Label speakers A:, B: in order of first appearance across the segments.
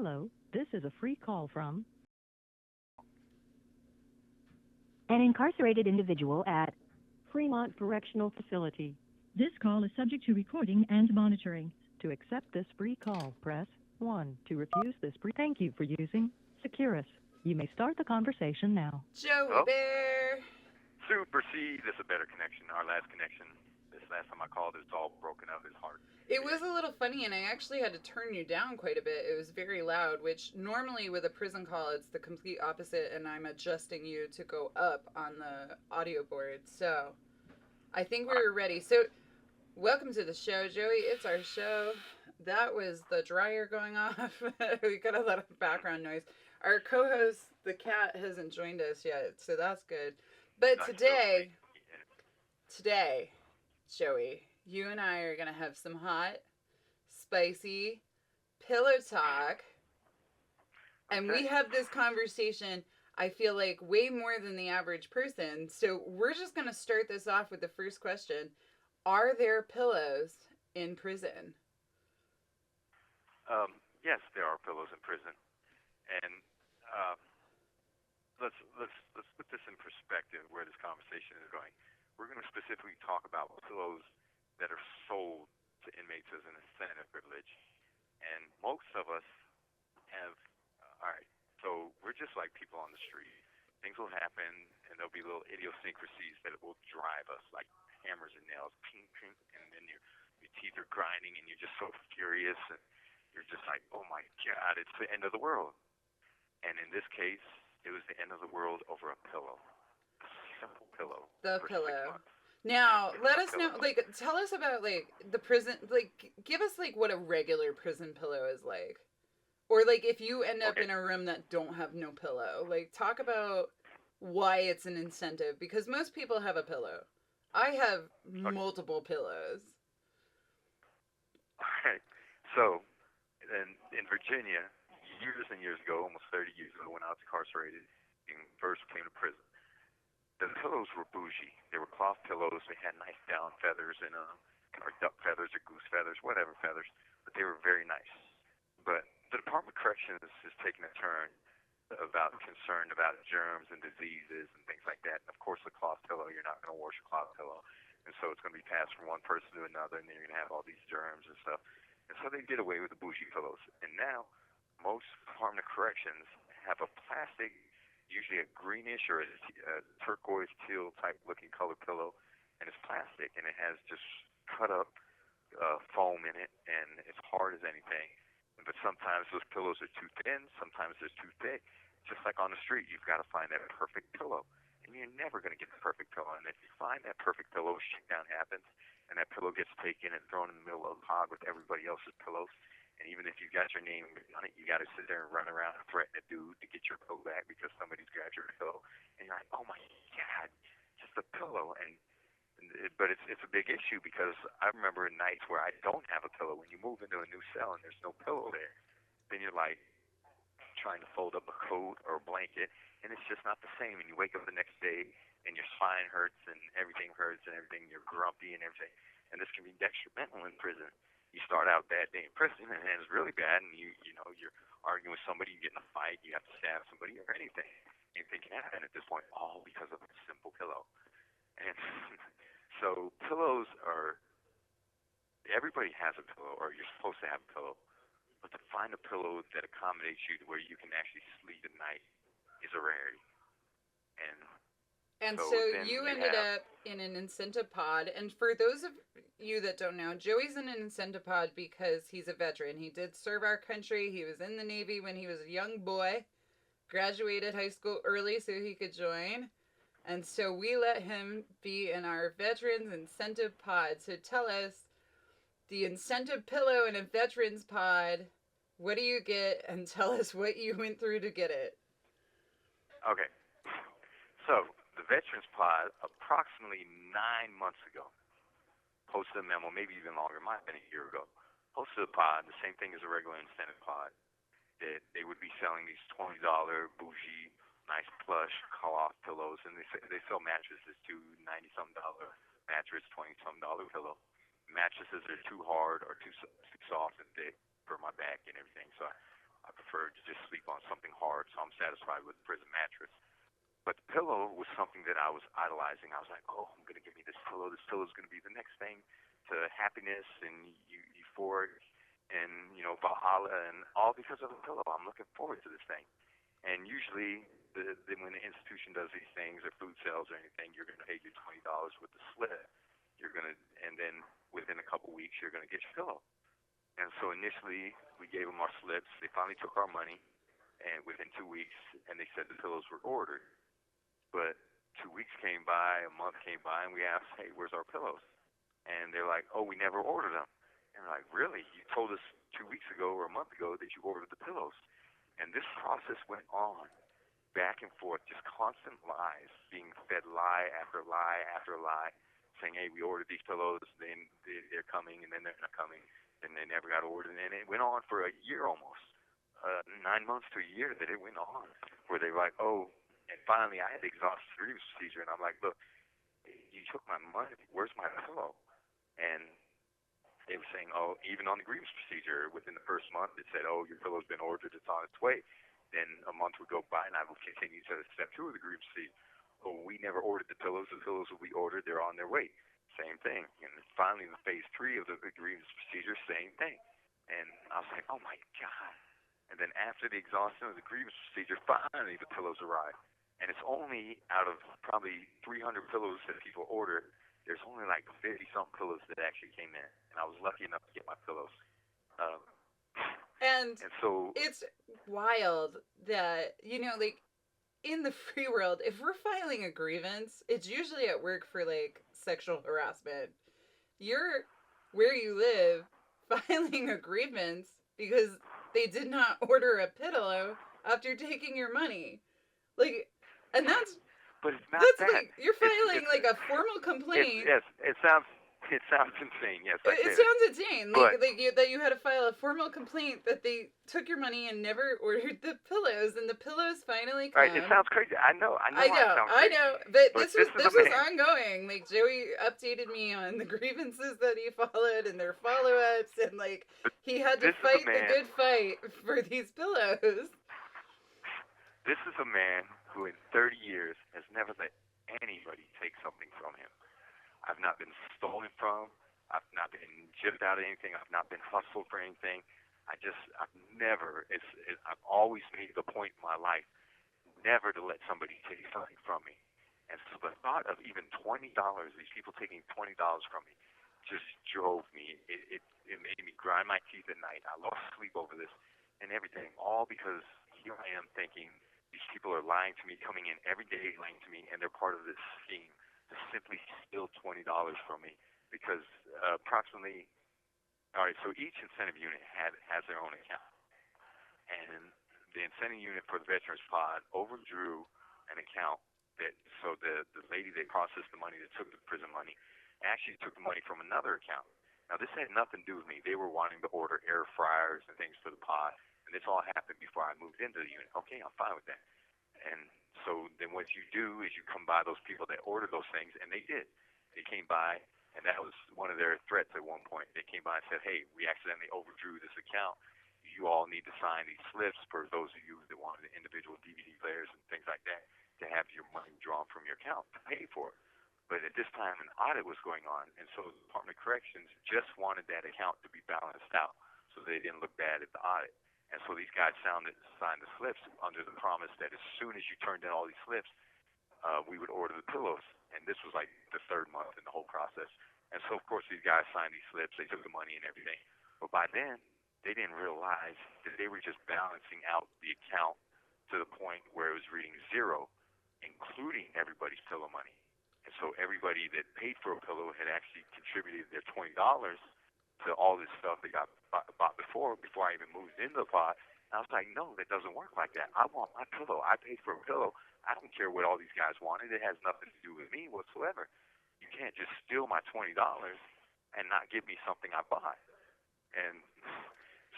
A: Hello, this is a free call from
B: An incarcerated individual at
A: Fremont Correctional Facility. This call is subject to recording and monitoring. To accept this free call, press 1. To refuse this free, thank you for using Securus. You may start the conversation now.
C: Joey
D: Hello?
C: Bear.
D: Super C, this is a better connection. Our last connection, this last time I called, it was all broken up. It's hard.
C: It was a little funny, and I actually had to turn you down quite a bit. It was very loud, which normally with a prison call, it's the complete opposite, and I'm adjusting you to go up on the audio board. So I think we were ready. So welcome to the show, Joey. It's our show. That was the dryer going off. We got a lot of background noise. Our co-host, the cat, hasn't joined us yet, so that's good. But today, Joey, you and I are going to have some hot, spicy pillow talk. And we have this conversation, I feel like, way more than the average person. So we're just going to start this off with the first question. Are there pillows in prison?
D: Yes, there are pillows in prison. And let's put this in perspective where this conversation is going. We're going to specifically talk about pillows that are sold to inmates as an incentive privilege. And most of us have, all right, so we're just like people on the street. Things will happen, and there'll be little idiosyncrasies that will drive us, like hammers and nails, ping, ping, and then your teeth are grinding, and you're just so furious, and you're just like, oh my God, it's the end of the world. And in this case, it was the end of the world over a pillow. A simple pillow.
C: The
D: for 6
C: pillow.
D: months.
C: Now,
D: Yeah,
C: let
D: a
C: us know,
D: pillow.
C: like, tell us about, like, the prison, like, give us, like, what a regular prison pillow is like. Or, like, if you end up in a room that don't have no pillow, like, talk about why it's an incentive, because most people have a pillow. I have multiple pillows.
D: All right. So, in Virginia, years and years ago, almost 30 years ago, when I was incarcerated and first came to prison, the pillows were bougie. They were cloth pillows. They had nice down feathers and or duck feathers or goose feathers, whatever feathers, but they were very nice. But the Department of Corrections is taking a turn about concerned about germs and diseases and things like that. And of course, the cloth pillow, you're not going to wash a cloth pillow, and so it's going to be passed from one person to another, and then you're going to have all these germs and stuff. And so they did away with the bougie pillows, and now most Department of Corrections have a plastic, usually a greenish or a turquoise teal type looking color pillow, and it's plastic, and it has just cut up foam in it, and it's hard as anything. But sometimes those pillows are too thin, sometimes they're too thick. Just like on the street, you've got to find that perfect pillow, and you're never going to get the perfect pillow. And if you find that perfect pillow, shakedown happens, and that pillow gets taken and thrown in the middle of the pod with everybody else's pillows. And even if you got your name on it, you got to sit there and run around and threaten a dude to get your pillow back because somebody's grabbed your pillow. And you're like, oh my God, just a pillow. But it's a big issue because I remember nights where I don't have a pillow. When you move into a new cell and there's no pillow there, then you're like trying to fold up a coat or a blanket, and it's just not the same. And you wake up the next day and your spine hurts and everything hurts and everything. You're grumpy and everything. And this can be detrimental in prison. You start out bad day in prison, and it's really bad, and you know you're arguing with somebody, you get in a fight, you have to stab somebody or anything. Anything can happen at this point, all because of a simple pillow. And so pillows are, everybody has a pillow, or you're supposed to have a pillow, but to find a pillow that accommodates you to where you can actually sleep at night is a rarity.
C: And so you ended up in an incentive pod. And for those of you that don't know, Joey's in an incentive pod because he's a veteran. He did serve our country. He was in the Navy when he was a young boy, graduated high school early so he could join. And so we let him be in our veterans incentive pod. So tell us, the incentive pillow in a veterans pod, what do you get? And tell us what you went through to get it.
D: Okay. So the Veterans Pod, approximately 9 months ago, posted a memo, maybe even longer, it might have been a year ago, posted a pod, the same thing as a regular incentive pod, that they would be selling these $20 bougie, nice plush cloth pillows, and they sell mattresses too, $90-some mattress, $20-some pillow. Mattresses are too hard or too soft and thick for my back and everything, so I prefer to just sleep on something hard, so I'm satisfied with the prison mattress. But the pillow was something that I was idolizing. I was like, oh, I'm going to give me this pillow. This pillow is going to be the next thing to happiness and euphoric and, Valhalla and all because of the pillow. I'm looking forward to this thing. And usually when the institution does these things or food sales or anything, you're going to pay your $20 with the slip. And then within a couple weeks, you're going to get your pillow. And so initially, we gave them our slips. They finally took our money, and within 2 weeks, and they said the pillows were ordered. But 2 weeks came by, a month came by, and we asked, hey, where's our pillows? And they're like, oh, we never ordered them. And we're like, really? You told us 2 weeks ago or a month ago that you ordered the pillows. And this process went on, back and forth, just constant lies, being fed lie after lie after lie, saying, hey, we ordered these pillows, then they're coming, and then they're not coming, and they never got ordered. And it went on for a year almost, 9 months to a year that it went on, where they were like, oh, and finally I had to exhaust the grievance procedure, and I'm like, look, you took my money, where's my pillow? And they were saying, oh, even on the grievance procedure, within the first month, it said, oh, your pillow's been ordered, it's on its way. Then a month would go by, and I would continue to step 2 of the grievance procedure. Oh, we never ordered the pillows will be ordered, they're on their way. Same thing. And finally, in the phase 3 of the grievance procedure, same thing. And I was like, oh, my God. And then after the exhaustion of the grievance procedure, finally the pillows arrived. And it's only out of probably 300 pillows that people order, there's only like 50-something pillows that actually came in. And I was lucky enough to get my pillows.
C: And
D: so
C: it's wild that, like, in the free world, if we're filing a grievance, it's usually at work for, like, sexual harassment. You're where you live filing a grievance because they did not order a pillow after taking your money. Like, and that's...
D: But it's not
C: that's
D: that.
C: like, you're filing, like, a formal complaint.
D: Yes, it sounds insane. Yes,
C: it sounds insane. That you had to file a formal complaint that they took your money and never ordered the pillows, and the pillows finally come.
D: Right, it sounds crazy. I know.
C: I know. But this was ongoing. Like, Joey updated me on the grievances that he followed and their follow-ups, and, like, he had to fight the good fight for these pillows.
D: This is a man who in 30 years has never let anybody take something from him. I've not been stolen from. I've not been gypped out of anything. I've not been hustled for anything. I've always made the point in my life never to let somebody take something from me. And so the thought of even $20, these people taking $20 from me, just drove me. It made me grind my teeth at night. I lost sleep over this and everything, all because here I am thinking these people are lying to me, coming in every day lying to me, and they're part of this scheme to simply steal $20 from me. Because approximately, all right, so each incentive unit has their own account. And the incentive unit for the Veterans Pod overdrew an account so the lady that processed the money that took the prison money actually took the money from another account. Now, this had nothing to do with me. They were wanting to order air fryers and things for the pod, and this all happened before I moved into the unit. Okay, I'm fine with that. And so then what you do is you come by those people that ordered those things, and they did. They came by, and that was one of their threats at one point. They came by and said, hey, we accidentally overdrew this account. You all need to sign these slips for those of you that wanted the individual DVD players and things like that to have your money drawn from your account to pay for it. But at this time, an audit was going on, and so the Department of Corrections just wanted that account to be balanced out so they didn't look bad at the audit. And so these guys signed the slips under the promise that as soon as you turned in all these slips, we would order the pillows. And this was like the third month in the whole process. And so, of course, these guys signed these slips. They took the money and everything. But by then, they didn't realize that they were just balancing out the account to the point where it was reading zero, including everybody's pillow money. And so everybody that paid for a pillow had actually contributed their $20 to all this stuff they got bought before I even moved into the pot. And I was like, no, that doesn't work like that. I want my pillow. I paid for a pillow. I don't care what all these guys wanted. It has nothing to do with me whatsoever. You can't just steal my $20 and not give me something I bought. And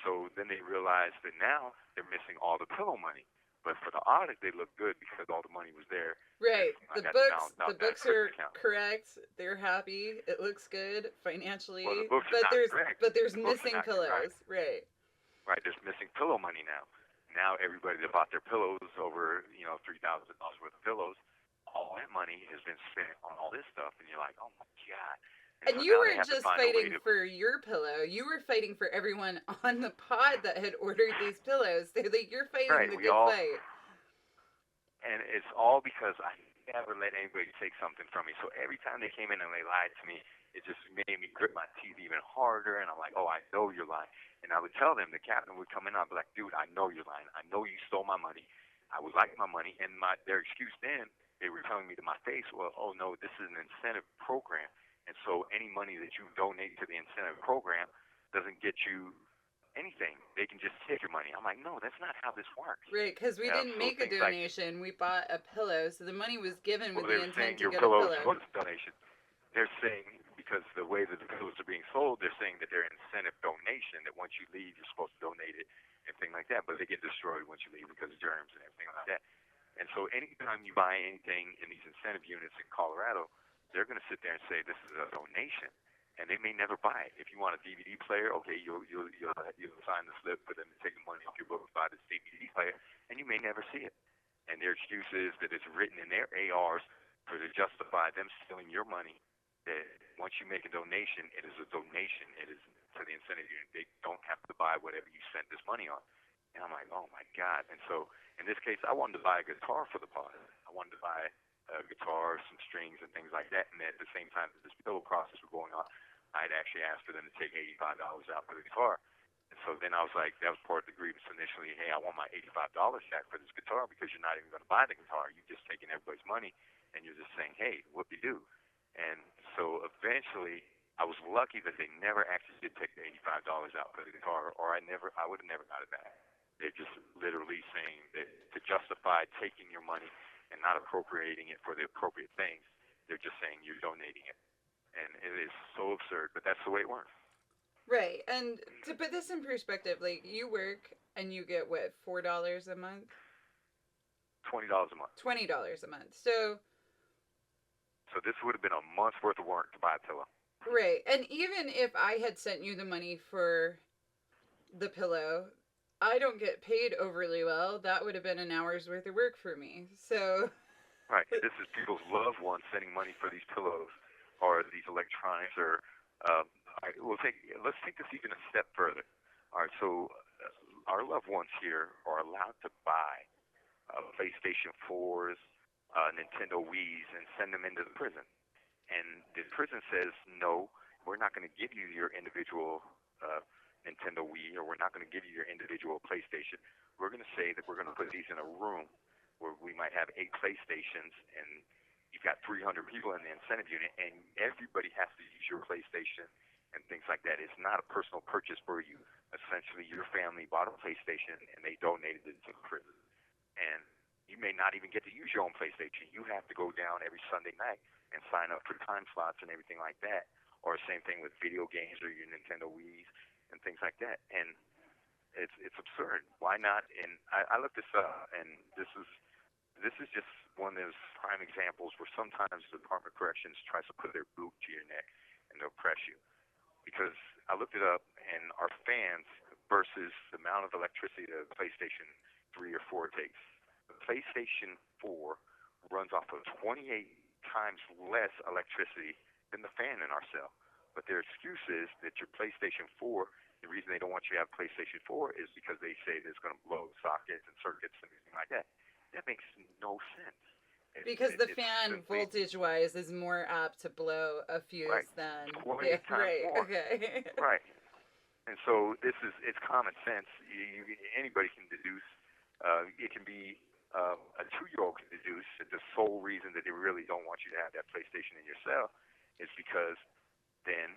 D: so then they realized that now they're missing all the pillow money. But for the audit, they looked good because all the money was there.
C: Right. The books are correct. They're happy. It looks good financially.
D: Well, the books are not correct.
C: But there's missing pillows. Right.
D: Right. There's missing pillow money now. Now everybody that bought their pillows over, $3,000 worth of pillows, all that money has been spent on all this stuff, and you're like, oh my God.
C: And
D: so
C: you
D: now they
C: weren't
D: have to
C: just
D: find a way
C: fighting
D: to.
C: for your pillow. You were fighting for everyone on the pod that had ordered these pillows. They're like, you're fighting
D: Right,
C: the
D: we
C: good
D: all,
C: fight.
D: and it's all because I never let anybody take something from me. So every time they came in and they lied to me, it just made me grip my teeth even harder. And I'm like, oh, I know you're lying. And I would tell them, the captain would come in, I'd be like, dude, I know you're lying. I know you stole my money. I would like my money. And their excuse then, they were telling me to my face, well, oh no, this is an incentive program. And so any money that you donate to the incentive program doesn't get you anything. They can just take your money. I'm like, no, that's not how this works.
C: Right, because we didn't
D: So
C: make a
D: things like,
C: donation. We bought a pillow, so the money was given with
D: well,
C: the
D: they're
C: intent
D: saying
C: to
D: your
C: get a
D: pillows
C: pillow.
D: was a donation. They're saying, because the way that the pillows are being sold, they're saying that they're incentive donation, that once you leave, you're supposed to donate it and things like that. But they get destroyed once you leave because of germs and everything like that. And so anytime you buy anything in these incentive units in Colorado, they're going to sit there and say this is a donation. And they may never buy it. If you want a DVD player, okay, you'll sign the slip for them to take the money off your book to buy this DVD player, and you may never see it. And their excuse is that it's written in their ARs to justify them stealing your money. That once you make a donation, it is a donation. It is to the incentive unit. They don't have to buy whatever you spent this money on. And I'm like, oh my God. And so in this case, I wanted to buy a guitar for the pod. I wanted to buy a guitar, some strings, and things like that. And at the same time that this pillow process was going on, I'd actually asked for them to take $85 out for the guitar. And so then I was like, that was part of the grievance initially. Hey, I want my $85 back for this guitar because you're not even going to buy the guitar. You've just taken everybody's money, and you're just saying, hey, whoop-de-doo. And so eventually, I was lucky that they never actually did take the $85 out for the guitar, or I would have never got it back. They're just literally saying that to justify taking your money and not appropriating it for the appropriate things, they're just saying you're donating it. And it is so absurd, but that's the way it works.
C: Right, and to put this in perspective, like, you work and you get, what, $4 a month?
D: $20 a month.
C: $20 a month. So
D: this would have been a month's worth of work to buy a pillow.
C: right, and even if I had sent you the money for the pillow, I don't get paid overly well. That would have been an hour's worth of work for me. So
D: right, this is people's loved ones sending money for these pillows or these electronics. Or all right, let's take this even a step further. All right, so our loved ones here are allowed to buy PlayStation 4s, Nintendo Wiis, and send them into the prison. And the prison says, no, we're not going to give you your individual Nintendo Wii, or we're not going to give you your individual PlayStation. We're going to say that we're going to put these in a room where we might have 8 PlayStations, and you've got 300 people in the incentive unit, and everybody has to use your PlayStation and things like that. It's not a personal purchase for you. Essentially, your family bought a PlayStation, and they donated it to the prison. And you may not even get to use your own PlayStation. You have to go down every Sunday night and sign up for time slots and everything like that. Or same thing with video games or your Nintendo Wiis and things like that. And it's absurd. Why not? And I looked this up, and this is just one of those prime examples where sometimes the Department of Corrections tries to put their boot to your neck and they'll press you. Because I looked it up, and our fans versus the amount of electricity that a PlayStation 3 or 4 takes. The PlayStation 4 runs off of 28 times less electricity than the fan in our cell. But their excuse is that your PlayStation 4, the reason they don't want you to have PlayStation 4 is because they say that it's going to blow sockets and circuits and everything like that. That makes no sense.
C: because the fan voltage-wise is more apt to blow a fuse
D: right.
C: than
D: 20 times
C: right.
D: more.
C: Okay.
D: Right. And so it's common sense. Anybody can deduce. It can be a 2-year-old can deduce that the sole reason that they really don't want you to have that PlayStation in your cell is because then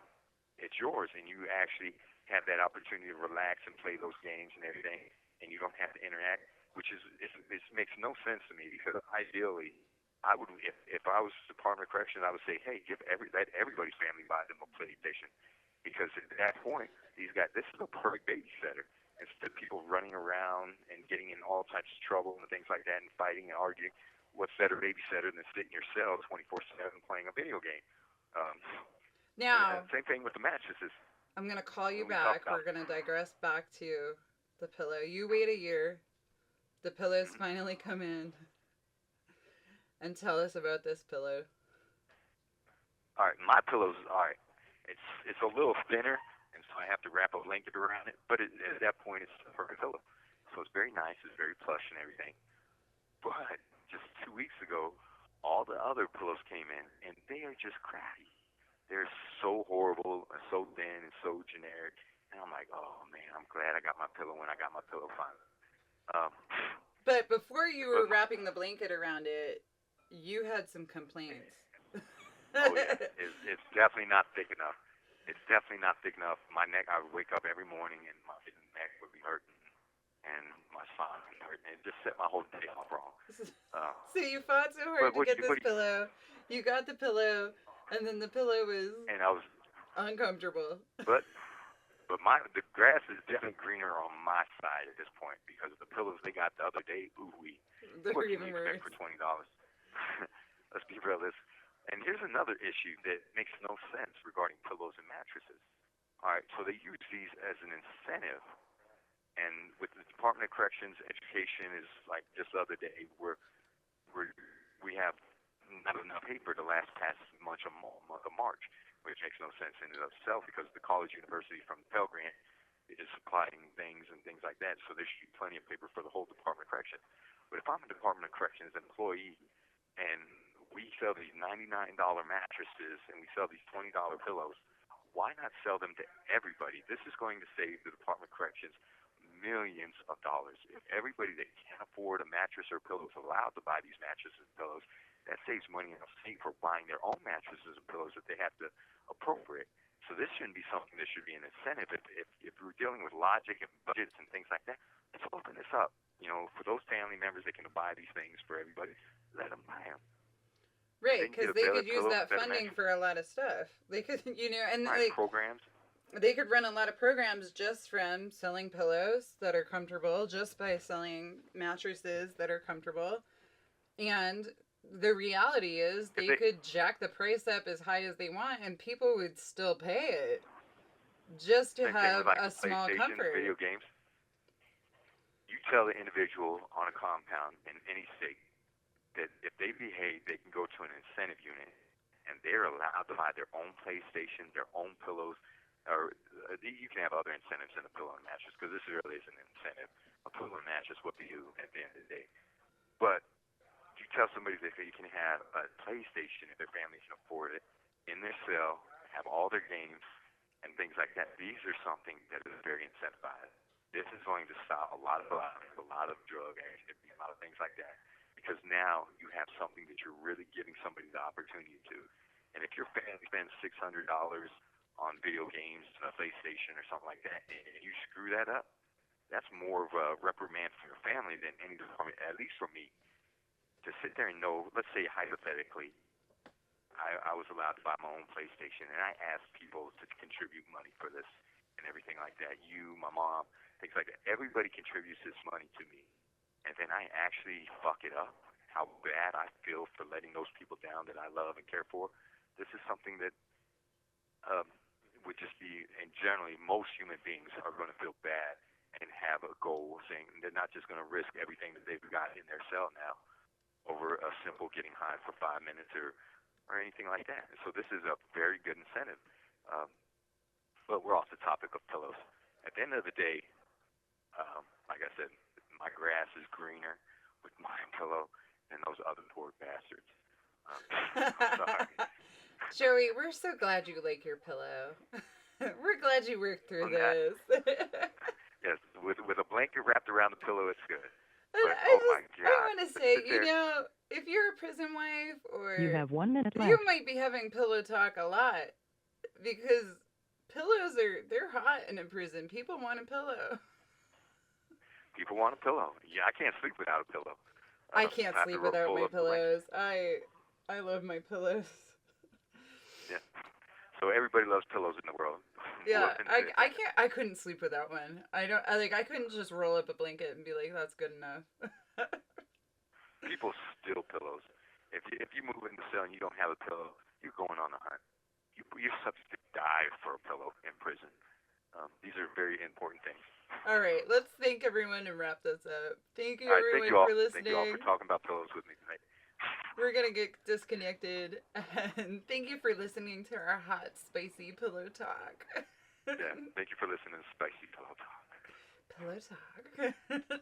D: it's yours, and you actually have that opportunity to relax and play those games and everything, and you don't have to interact, which it makes no sense to me, because ideally, I would, if I was Department of Corrections, I would say, hey, let everybody's family buy them a PlayStation, because at that point, this is a perfect babysitter. Instead of people running around and getting in all types of trouble and things like that and fighting and arguing, what's better babysitter than sitting in your cell 24/7 playing a video game?
C: Now,
D: same thing with the mattresses.
C: I'm going to call you back. We're going to digress back to the pillow. You wait a year The pillows finally come in and tell us about this pillow.
D: All right, my pillow's all right. It's a little thinner, and so I have to wrap a blanket around it. But at that point, it's a perfect pillow. So it's very nice. It's very plush and everything. But just 2 weeks ago, all the other pillows came in, and they are just crappy. They're so horrible and so thin and so generic. And I'm like, oh man, I'm glad I got my pillow when I got my pillow finally.
C: But before you were wrapping the blanket around it, you had some complaints.
D: Oh yeah, it's definitely not thick enough. It's definitely not thick enough. My neck, I would wake up every morning and my neck would be hurting, and my spine would be hurting. It just set my whole day off wrong.
C: So you fought so hard to get this pillow. You got the pillow, and then the pillow was uncomfortable.
D: But the grass is definitely greener on my side at this point because of the pillows they got the other day. Ooh wee. What can you expect for $20? Let's be realistic. And here's another issue that makes no sense regarding pillows and mattresses. All right, so they use these as an incentive. And with the Department of Corrections, education is like just the other day where we have not enough paper to last past month of March, which makes no sense in and of itself because the college university from the Pell Grant is supplying things and things like that. So there should be plenty of paper for the whole Department of Corrections. But if I'm a Department of Corrections employee and we sell these $99 mattresses and we sell these $20 pillows, why not sell them to everybody? This is going to save the Department of Corrections millions of dollars. If everybody that can't afford a mattress or pillow is allowed to buy these mattresses and pillows, that saves money in the state for buying their own mattresses and pillows that they have to appropriate. So this shouldn't be something that should be an incentive. If we're dealing with logic and budgets and things like that, let's open this up. You know, for those family members that can buy these things for everybody, let them buy them.
C: Right, because they could use that funding for a lot of stuff. They could, and like
D: programs.
C: They could run a lot of programs just from selling pillows that are comfortable, just by selling mattresses that are comfortable. And the reality is they could jack the price up as high as they want, and people would still pay it just to have a small comfort.
D: Video games. You tell the individual on a compound in any state that if they behave, they can go to an incentive unit, and they're allowed to buy their own PlayStation, their own pillows, or you can have other incentives in a pillow and mattress, because this really is an incentive. A pillow and mattress will be you at the end of the day. But you tell somebody that you can have a PlayStation if their family can afford it in their cell, have all their games and things like that. These are something that is very incentivized. This is going to stop a lot of violence, a lot of drug activity, a lot of things like that. Because now you have something that you're really giving somebody the opportunity to. And if your family spends $600 on video games, a PlayStation or something like that, and you screw that up, that's more of a reprimand for your family than any department, at least for me. To sit there and know, let's say hypothetically, I was allowed to buy my own PlayStation, and I asked people to contribute money for this and everything like that. You, my mom, things like that. Everybody contributes this money to me. And then I actually fuck it up, how bad I feel for letting those people down that I love and care for. This is something that would just be, and generally most human beings are going to feel bad and have a goal saying they're not just going to risk everything that they've got in their cell now over a simple getting high for 5 minutes or anything like that. So this is a very good incentive. But we're off the topic of pillows. At the end of the day, like I said, my grass is greener with my pillow than those other poor bastards. I'm sorry.
C: Joey, we're so glad you like your pillow. We're glad you worked through this.
D: Yes, with a blanket wrapped around the pillow, it's good. But,
C: my God. I want to say, if you're a prison wife or...
A: You have 1 minute left.
C: You might be having pillow talk a lot because pillows they're hot in a prison. People want a pillow.
D: People want a pillow. Yeah, I can't sleep without a pillow.
C: I can't sleep without my pillows. I love my pillows.
D: Yeah. So everybody loves pillows in the world.
C: Yeah, I couldn't sleep without one. I couldn't just roll up a blanket and be like, that's good enough.
D: People steal pillows. If you move in the cell and you don't have a pillow, you're going on a hunt. You're subject to die for a pillow in prison. These are very important things.
C: All right, let's thank everyone and wrap this up. Thank you,
D: All right,
C: everyone,
D: thank you all.
C: for listening.
D: Thank you all for talking about pillows with me tonight.
C: We're going to get disconnected. And thank you for listening to our hot, spicy pillow talk.
D: Yeah, thank you for listening to Spicy Pillow Talk.
C: Pillow talk.